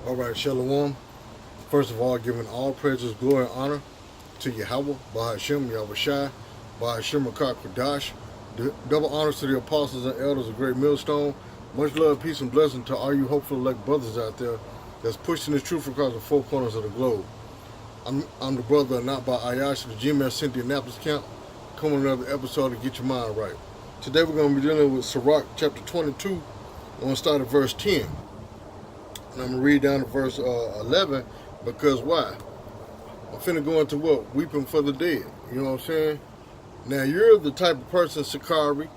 All right, Shalom. First of all, giving all praises, glory, and honor to Yahawah, Bahashem, YAHAWASHI, Bahashem, Kodash. Double honors to the apostles and elders of Great Millstone. Much love, peace, and blessing to all you hopeful elect brothers out there that's pushing the truth across the four corners of the globe. I'm the brother not by Ayash, the G-Man Cynthia Annapolis Camp. Coming another episode to get your mind right. Today we're going to be dealing with Sirach chapter 22. I'm going to start at verse 10. And I'm going to read down to verse 11 because why? I'm finna go into what? Weeping for the dead. You know what I'm saying? Now, you're the type of person, Sakari,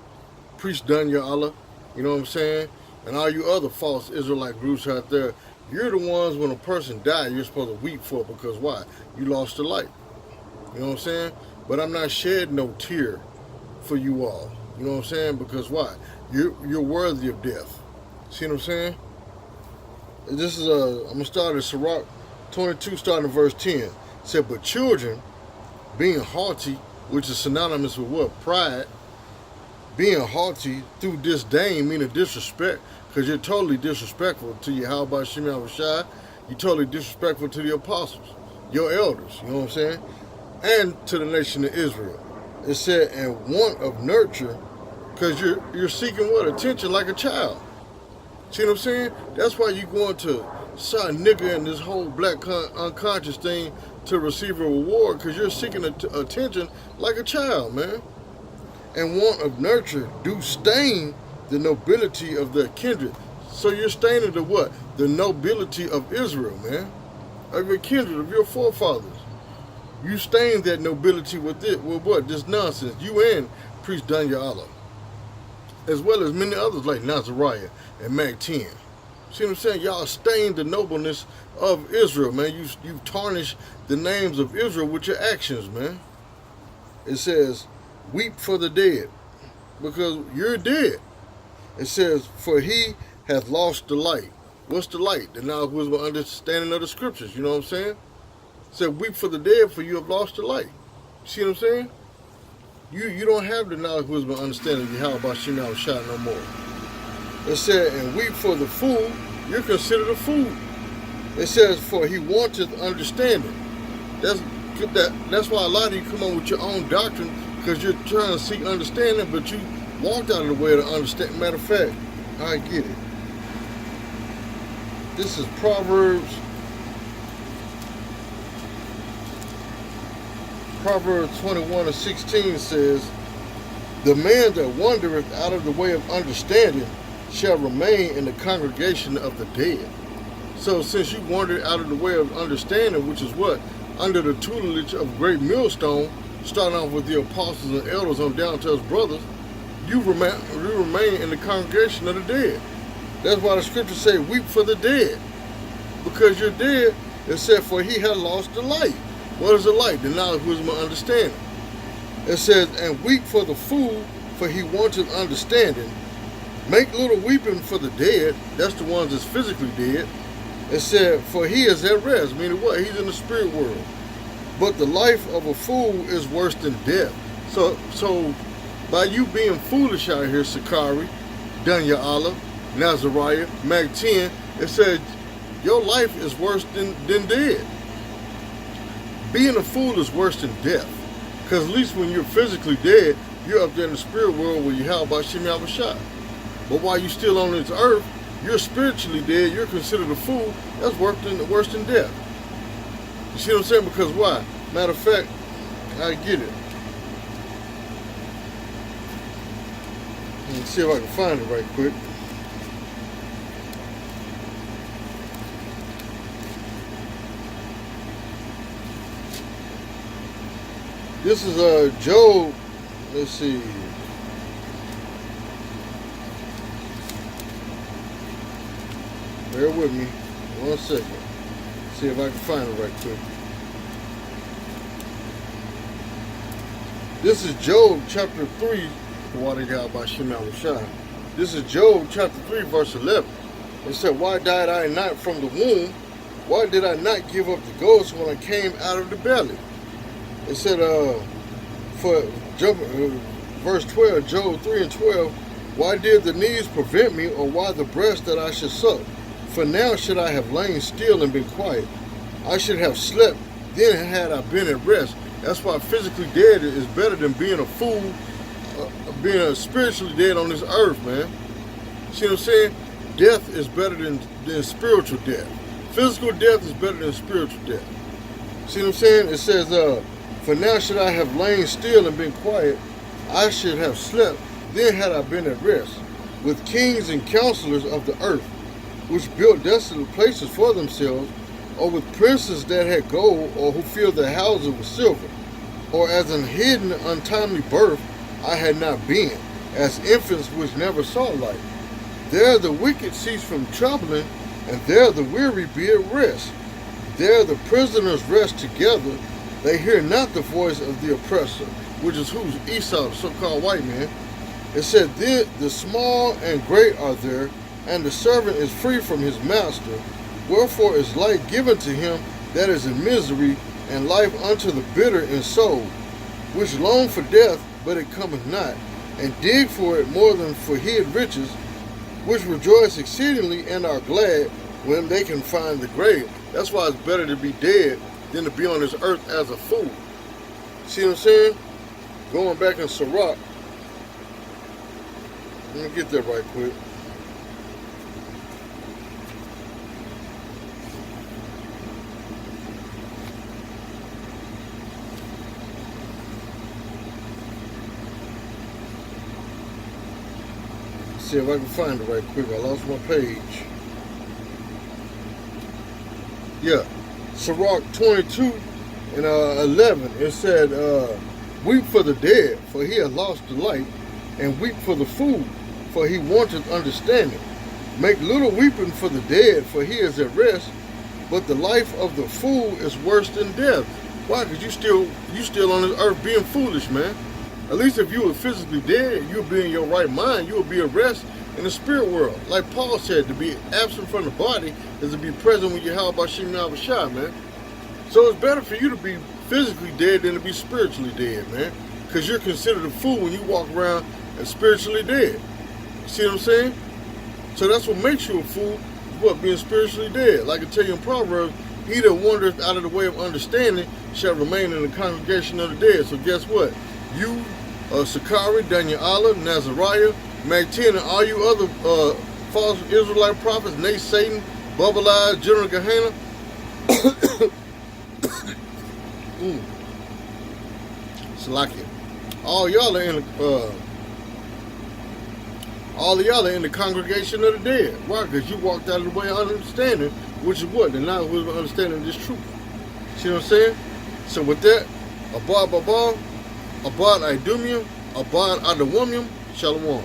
Priest Dunya Allah, you know what I'm saying? And all you other false Israelite groups out there, you're the ones when a person dies, you're supposed to weep for because why? You lost a life. You know what I'm saying? But I'm not shedding no tear for you all. You know what I'm saying? Because why? You're worthy of death. See what I'm saying? This is I'm gonna start at Sirach 22, starting at verse 10. It said, but children, being haughty, which is synonymous with what? Pride. Being haughty through disdain, meaning disrespect, because you're totally disrespectful to Yahawah YAHAWASHI. You're totally disrespectful to the apostles, your elders. You know what I'm saying? And to the nation of Israel. It said, and want of nurture, because you're seeking what? Attention like a child. See what I'm saying? That's why you're going to side nigger and this whole black unconscious thing to receive a reward, because you're seeking attention like a child, man. And want of nurture do stain the nobility of their kindred. So you're staining the what? The nobility of Israel, man. Of your kindred, of your forefathers. You stain that nobility with it, with what? This nonsense. You and Priest Dunya Allah. As well as many others like Nazariah and Mag 10. See what I'm saying? Y'all stained the nobleness of Israel, man. You tarnish the names of Israel with your actions, man. It says, weep for the dead, because you're dead. It says, for he hath lost the light. What's the light? The knowledge, wisdom, understanding of the scriptures. You know what I'm saying? It said, weep for the dead, for you have lost the light. See what I'm saying? You don't have the knowledge, wisdom, and understanding of Yahawah YAHAWASHI no more. It said, and weep for the fool, you're considered a fool. It says, for he wanteth understanding. That's why a lot of you come on with your own doctrine, because you're trying to seek understanding, but you walked out of the way to understand. Matter of fact, I get it. This is Proverbs 21:16 says, the man that wandereth out of the way of understanding shall remain in the congregation of the dead. So since you wandered out of the way of understanding, which is what? Under the tutelage of Great Millstone, starting off with the apostles and elders on down to us brothers, you remain in the congregation of the dead. That's why the scriptures say, weep for the dead. Because you're dead, it said, for he had lost the light. What is the light? The knowledge, wisdom, and understanding. It says, and weep for the fool, for he wanted understanding. Make little weeping for the dead. That's the ones that's physically dead. It said, for he is at rest. Meaning what? He's in the spirit world. But the life of a fool is worse than death. So by you being foolish out here, Sakari, Dunya Allah, Nazariah, Mag 10, it said your life is worse than dead. Being a fool is worse than death. Because at least when you're physically dead, you're up there in the spirit world where you have YAHAWASHI. But while you're still on this earth, you're spiritually dead, you're considered a fool. That's worse than death. You see what I'm saying? Because why? Matter of fact, I get it. Let me see if I can find it right quick. This is Job. Let's see. Bear with me 1 second. See if I can find it right quick. This is Job chapter 3. This is Job chapter 3 verse 11. It said, why died I not from the womb? Why did I not give up the ghost when I came out of the belly? It said, verse 12, Job 3:12, why did the knees prevent me, or why the breast that I should suck? For now should I have lain still and been quiet. I should have slept, then had I been at rest. That's why physically dead is better than being a fool, being a spiritually dead on this earth, man. See what I'm saying? Death is better than spiritual death. Physical death is better than spiritual death. See what I'm saying? It says, for now should I have lain still and been quiet. I should have slept, then had I been at rest, with kings and counselors of the earth, which built desolate places for themselves, or with princes that had gold, or who filled their houses with silver, or as an hidden untimely birth I had not been, as infants which never saw light. There the wicked cease from troubling, and there the weary be at rest. There the prisoners rest together, they hear not the voice of the oppressor, which is who's? Esau, the so-called white man. It said, the small and great are there, and the servant is free from his master. Wherefore is light given to him that is in misery, and life unto the bitter in soul, which long for death, but it cometh not, and dig for it more than for hid riches, which rejoice exceedingly and are glad when they can find the grave. That's why it's better to be dead than to be on this earth as a fool. See what I'm saying? Going back in Sirach. Let me get that right quick. See if I can find it right quick. I lost my page. Yeah. Sirach 22 and 11. It said, weep for the dead, for he hath lost the light, and weep for the fool, for he wanteth understanding. Make little weeping for the dead, for he is at rest, but the life of the fool is worse than death. Why? Because you still on this earth being foolish, man. At least if you were physically dead, you'll be in your right mind. You'll be at rest in the spirit world. Like Paul said, to be absent from the body is to be present with YAHAWASHI, YAHAWASHI, man. So it's better for you to be physically dead than to be spiritually dead, man. Because you're considered a fool when you walk around and spiritually dead. See what I'm saying? So that's what makes you a fool, what, being spiritually dead. Like I tell you in Proverbs, he that wandereth out of the way of understanding shall remain in the congregation of the dead. So guess what? You, Sakari, Daniela, Nazariah, Magtin, and all you other false Israelite prophets, Nate, Satan, Bubble Eyes, General Gehenna, Salakia. All y'all are in the congregation of the dead. Why? Because you walked out of the way of understanding, which is what? The knowledge of understanding this truth. See what I'm saying? So with that, Abad Idumia, Abad Adawamium, Shalom.